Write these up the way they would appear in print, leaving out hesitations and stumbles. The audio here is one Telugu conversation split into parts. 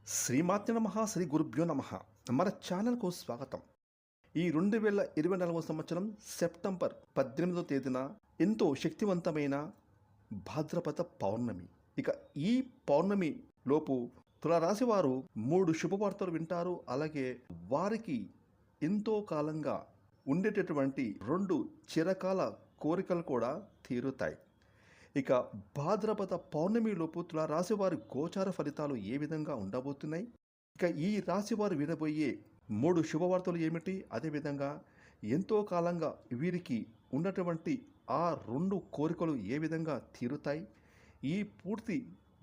శ్రీమాత్య నమః శ్రీ గురుభ్యో నమః. మన ఛానల్కు స్వాగతం. ఈ 2024 సంవత్సరం సెప్టెంబర్ 18వ తేదీన ఎంతో శక్తివంతమైన భాద్రపద పౌర్ణమి. ఇక ఈ పౌర్ణమి లోపు తులారాశి వారు 3 శుభవార్తలు వింటారు. అలాగే వారికి ఎంతో కాలంగా ఉండేటటువంటి 2 చిరకాల కోరికలు కూడా తీరుతాయి. ఇక భాద్రపద పౌర్ణమిలోపు తులారాశి వారి గోచార ఫలితాలు ఏ విధంగా ఉండబోతున్నాయి, ఇక ఈ రాశి వారు వినబోయే 3 శుభవార్తలు ఏమిటి, అదేవిధంగా ఎంతో కాలంగా వీరికి ఉన్నటువంటి ఆ 2 కోరికలు ఏ విధంగా తీరుతాయి, ఈ పూర్తి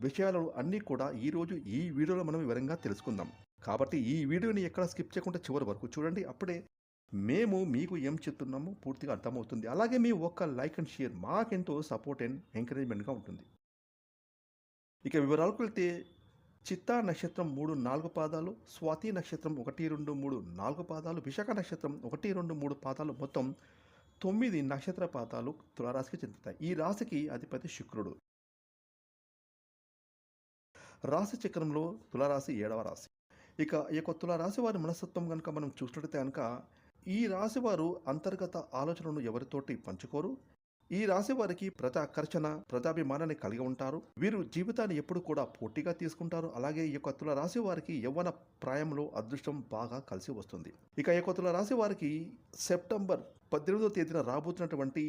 విషయాలు అన్నీ కూడా ఈరోజు ఈ వీడియోలో మనం వివరంగా తెలుసుకుందాం. కాబట్టి ఈ వీడియోని ఎక్కడ స్కిప్ చేయకుండా చివరి వరకు చూడండి. అప్పుడే మేము మీకు ఏం చెప్తున్నామో పూర్తిగా అర్థమవుతుంది. అలాగే మీ ఒక్క లైక్ అండ్ షేర్ మాకెంతో సపోర్ట్ అండ్ ఎంకరేజ్మెంట్గా ఉంటుంది. ఇక వివరాలకు వెళ్తే చిత్తా నక్షత్రం 3, 4 పాదాలు, స్వాతి నక్షత్రం 1, 2, 3, 4 పాదాలు, విశాఖ నక్షత్రం 1, 2, 3 పాదాలు, మొత్తం 9 నక్షత్ర పాదాలు తులారాశికి చెందుతాయి. ఈ రాశికి అధిపతి శుక్రుడు. రాశి చక్రంలో తులారాశి 7వ రాశి. ఇక ఈ యొక్క తులారాశి వారి మనస్తత్వం కనుక మనం చూసినట్లయితే కనుక ఈ రాశి వారు అంతర్గత ఆలోచనలను ఎవరితోటి పంచుకోరు. ఈ రాశి వారికి ప్రజాకర్షణ, ప్రజాభిమానాన్ని కలిగి ఉంటారు. వీరు జీవితాన్ని ఎప్పుడు కూడా పోటీగా తీసుకుంటారు. అలాగే ఈ యొక్క తుల రాశి వారికి యవ్వన ప్రాయంలో అదృష్టం బాగా కలిసి వస్తుంది. ఇక ఈ యొక్క తుల రాశి వారికి సెప్టెంబర్ 18వ తేదీన రాబోతున్నటువంటి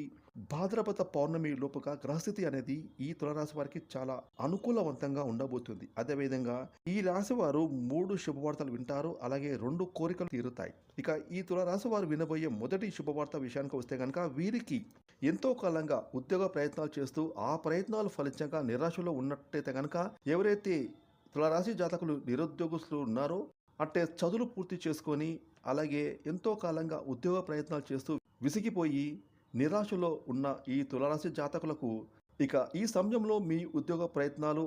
భాద్రపద పౌర్ణమి లోపుగా గ్రహస్థితి అనేది ఈ తులరాశి వారికి చాలా అనుకూలవంతంగా ఉండబోతుంది. అదేవిధంగా ఈ రాశి వారు 3 శుభవార్తలు వింటారు. అలాగే 2 కోరికలు తీరుతాయి. ఇక ఈ తులరాశి వారు వినబోయే మొదటి శుభవార్త విషయానికి వస్తే కనుక వీరికి ఎంతో కాలంగా ఉద్యోగ ప్రయత్నాలు చేస్తూ ఆ ప్రయత్నాలు ఫలితంగా నిరాశలో ఉన్నట్టయితే కనుక ఎవరైతే తులరాశి జాతకులు నిరుద్యోగస్తులు ఉన్నారో అంటే చదువులు పూర్తి చేసుకొని అలాగే ఎంతో కాలంగా ఉద్యోగ ప్రయత్నాలు చేస్తూ విసిగిపోయి నిరాశలో ఉన్న ఈ తులారాశి జాతకులకు ఇక ఈ సమయంలో మీ ఉద్యోగ ప్రయత్నాలు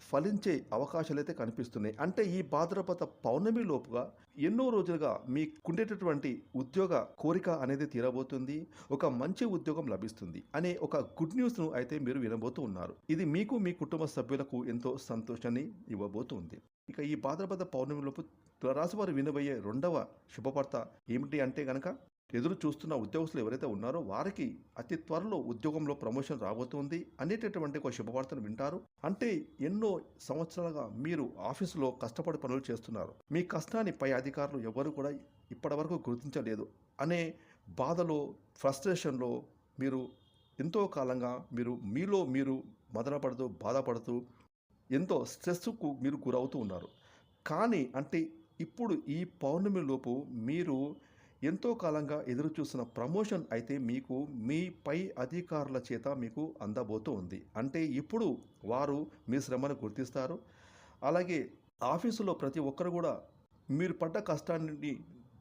ఫలించే అవకాశాలైతే కనిపిస్తున్నాయి. అంటే ఈ భాద్రపద పౌర్ణమి లోపుగా ఎన్నో రోజులుగా మీకుండేటటువంటి ఉద్యోగ కోరిక అనేది తీరబోతుంది. ఒక మంచి ఉద్యోగం లభిస్తుంది అనే ఒక గుడ్ న్యూస్ను అయితే మీరు వినబోతూ ఉన్నారు. ఇది మీకు మీ కుటుంబ సభ్యులకు ఎంతో సంతోషాన్ని ఇవ్వబోతుంది. ఇక ఈ భాద్రపద పౌర్ణమి లోపు తులారాశి వారు వినబోయే 2వ శుభవార్త ఏమిటి అంటే గనక ఎదురు చూస్తున్న ఉద్యోగస్తులు ఎవరైతే ఉన్నారో వారికి అతి త్వరలో ఉద్యోగంలో ప్రమోషన్ రాబోతుంది అనేటటువంటి ఒక శుభవార్తను వింటారు. అంటే ఎన్నో సంవత్సరాలుగా మీరు ఆఫీసులో కష్టపడి పనులు చేస్తున్నారు. మీ కష్టాన్ని పై అధికారులు ఎవరు కూడా ఇప్పటివరకు గుర్తించలేదు అనే బాధలో, ఫ్రస్ట్రేషన్లో మీరు ఎంతో కాలంగా మీలో మీరు మదనపడుతూ బాధపడుతూ ఎంతో స్ట్రెస్కు మీరు గురవుతూ ఉన్నారు. కానీ అంటే ఇప్పుడు ఈ పౌర్ణమి లోపు మీరు ఎంతో కాలంగా ఎదురు చూస్తున్న ప్రమోషన్ అయితే మీకు మీ పై అధికారుల చేత మీకు అందబోతూ ఉంది. అంటే ఇప్పుడు వారు మీ శ్రమను గుర్తిస్తారు. అలాగే ఆఫీసులో ప్రతి ఒక్కరు కూడా మీరు పడ్డ కష్టాన్ని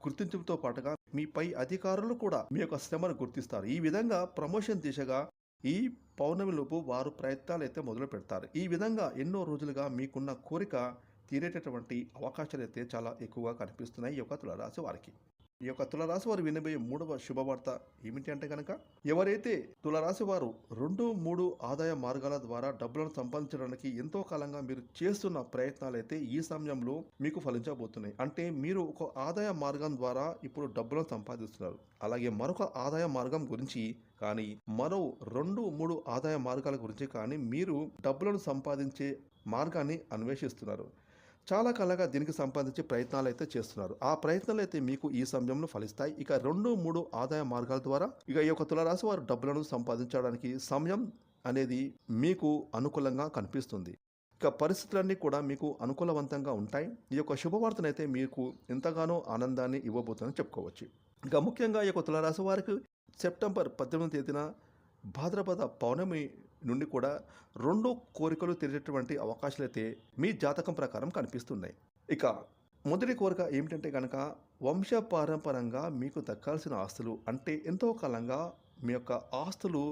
గుర్తించడంతో పాటుగా మీ పై అధికారులు కూడా మీ యొక్క శ్రమను గుర్తిస్తారు. ఈ విధంగా ప్రమోషన్ దిశగా ఈ పౌర్ణమిలోపు వారు ప్రయత్నాలు అయితే మొదలు పెడతారు. ఈ విధంగా ఎన్నో రోజులుగా మీకున్న కోరిక తీరేటటువంటి అవకాశాలు అయితే చాలా ఎక్కువగా కనిపిస్తున్నాయి ఈ యొక్క తులారాశి వారికి. ఈ యొక్క తులారాశి వారు వినబోయే 3వ శుభవార్త ఏమిటి అంటే కనుక ఎవరైతే తులారాశి వారు 2, 3 ఆదాయ మార్గాల ద్వారా డబ్బులను సంపాదించడానికి ఎంతో కాలంగా మీరు చేస్తున్న ప్రయత్నాలు అయితే ఈ సమయంలో మీకు ఫలించబోతున్నాయి. అంటే మీరు ఒక ఆదాయ మార్గం ద్వారా ఇప్పుడు డబ్బులను సంపాదిస్తున్నారు. అలాగే మరొక ఆదాయ మార్గం గురించి కానీ మరో 2, 3 ఆదాయ మార్గాల గురించి కానీ మీరు డబ్బులను సంపాదించే మార్గాన్ని అన్వేషిస్తున్నారు. చాలా కాలంగా దీనికి సంపాదించే ప్రయత్నాలు అయితే చేస్తున్నారు. ఆ ప్రయత్నాలు అయితే మీకు ఈ సమయంలో ఫలిస్తాయి. ఇక 2, 3 ఆదాయ మార్గాల ద్వారా ఇక ఈ యొక్క తులారాశి వారు డబ్బులను సంపాదించడానికి సమయం అనేది మీకు అనుకూలంగా కనిపిస్తుంది. ఇక పరిస్థితులన్నీ కూడా మీకు అనుకూలవంతంగా ఉంటాయి. ఈ యొక్క శుభవార్తనైతే మీకు ఎంతగానో ఆనందాన్ని ఇవ్వబోతుందని చెప్పుకోవచ్చు. ఇక ముఖ్యంగా ఈ యొక్క తులారాశి వారికి సెప్టెంబర్ 18వ తేదీన భాద్రపద పౌర్ణమి నుండి కూడా 2 కోరికలు తీరేటటువంటి అవకాశాలైతే మీ జాతకం ప్రకారం కనిపిస్తున్నాయి. ఇక మొదటి కోరిక ఏమిటంటే కనుక వంశపారంపరంగా మీకు దక్కాల్సిన ఆస్తులు అంటే ఎంతో కాలంగా మీ యొక్క ఆస్తులు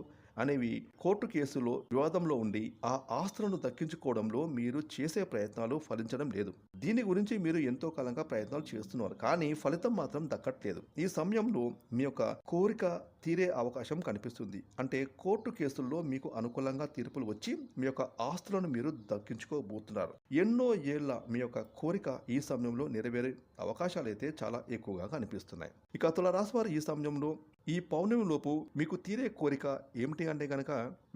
అనేవి కోర్టు కేసులో వివాదంలో ఉండి ఆ ఆస్తులను దక్కించుకోవడంలో మీరు చేసే ప్రయత్నాలు ఫలించడం లేదు. దీని గురించి మీరు ఎంతో కాలంగా ప్రయత్నాలు చేస్తున్నారు. కానీ ఫలితం మాత్రం దక్కట్లేదు. ఈ సమయంలో మీ యొక్క కోరిక తీరే అవకాశం కనిపిస్తుంది. అంటే కోర్టు కేసుల్లో మీకు అనుకూలంగా తీర్పులు వచ్చి మీ యొక్క ఆస్తులను మీరు దక్కించుకోబోతున్నారు. ఎన్నో ఏళ్ల మీ యొక్క కోరిక ఈ సమయంలో నెరవేరే అవకాశాలైతే చాలా ఎక్కువగా కనిపిస్తున్నాయి. ఇక తులారాశి వారు ఈ సమయంలో ఈ పౌర్ణమి లోపు మీకు తీరే కోరిక ఏమిటి అంటే గనక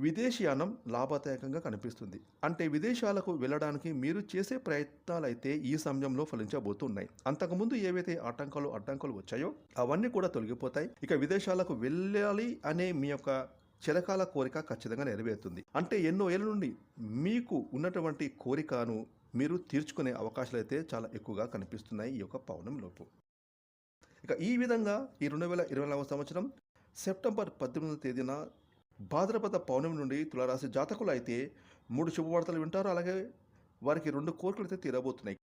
విదేశీయానం లాభదాయకంగా కనిపిస్తుంది. అంటే విదేశాలకు వెళ్ళడానికి మీరు చేసే ప్రయత్నాలైతే ఈ సమయంలో ఫలించబోతున్నాయి. అంతకుముందు ఏవైతే అడ్డంకులు వచ్చాయో అవన్నీ కూడా తొలగిపోతాయి. ఇక విదేశాలకు వెళ్ళాలి అనే మీ యొక్క చిరకాల కోరిక ఖచ్చితంగా నెరవేరుతుంది. అంటే ఎన్నో ఏళ్ళ నుండి మీకు ఉన్నటువంటి కోరికను మీరు తీర్చుకునే అవకాశాలు అయితే చాలా ఎక్కువగా కనిపిస్తున్నాయి ఈ యొక్క పౌర్ణమి లోపు. ఇక ఈ విధంగా ఈ 2024వ సంవత్సరం సెప్టెంబర్ 18వ తేదీన భాద్రపద పౌర్ణమి నుండి తులారాశి జాతకులు అయితే 3 శుభవార్తలు వింటారు. అలాగే వారికి 2 కోరికలు అయితే తీరబోతున్నాయి.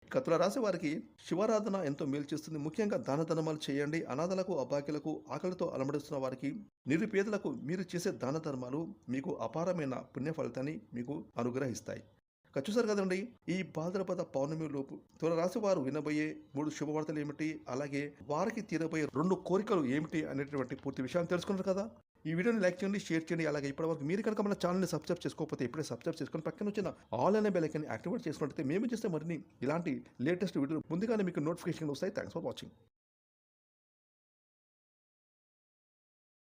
ఇక తులారాశి వారికి శివారాధన ఎంతో మేలు చేస్తుంది. ముఖ్యంగా దాన ధర్మాలు చేయండి. అనాథలకు, అభాగ్యులకు, ఆకలితో అలమడిస్తున్న వారికి, నిరుపేదలకు మీరు చేసే దాన ధర్మాలు మీకు అపారమైన పుణ్య ఫలితాన్ని మీకు అనుగ్రహిస్తాయి. ఇక చూసారు కదండి, ఈ భాద్రపద పౌర్ణమి లోపు తులారాశి వారు వినబోయే 3 శుభవార్తలు ఏమిటి, అలాగే వారికి తీరబోయే 2 కోరికలు ఏమిటి అనేటువంటి పూర్తి విషయాన్ని తెలుసుకున్నారు కదా. ఈ వీడియోని లైక్ చేయండి, షేర్ చేయండి. అలాగే ఇప్పటివరకు మీరు కనుక మన ఛానల్ని సబ్స్క్రైబ్ చేసుకోకపోతే ఇప్పుడే సబ్స్క్రైబ్ చేసుకొని పక్కన వచ్చిన ఆల్ అనే బెల్ ఐకాన్ని యాక్టివేట్ చేసుకున్నట్లయితే మేము చేస్తే మరిన్ని ఇలాంటి లేటెస్ట్ వీడియోలు ముందుగానే మీకు నోటిఫికేషన్ వస్తాయి. Thanks for watching.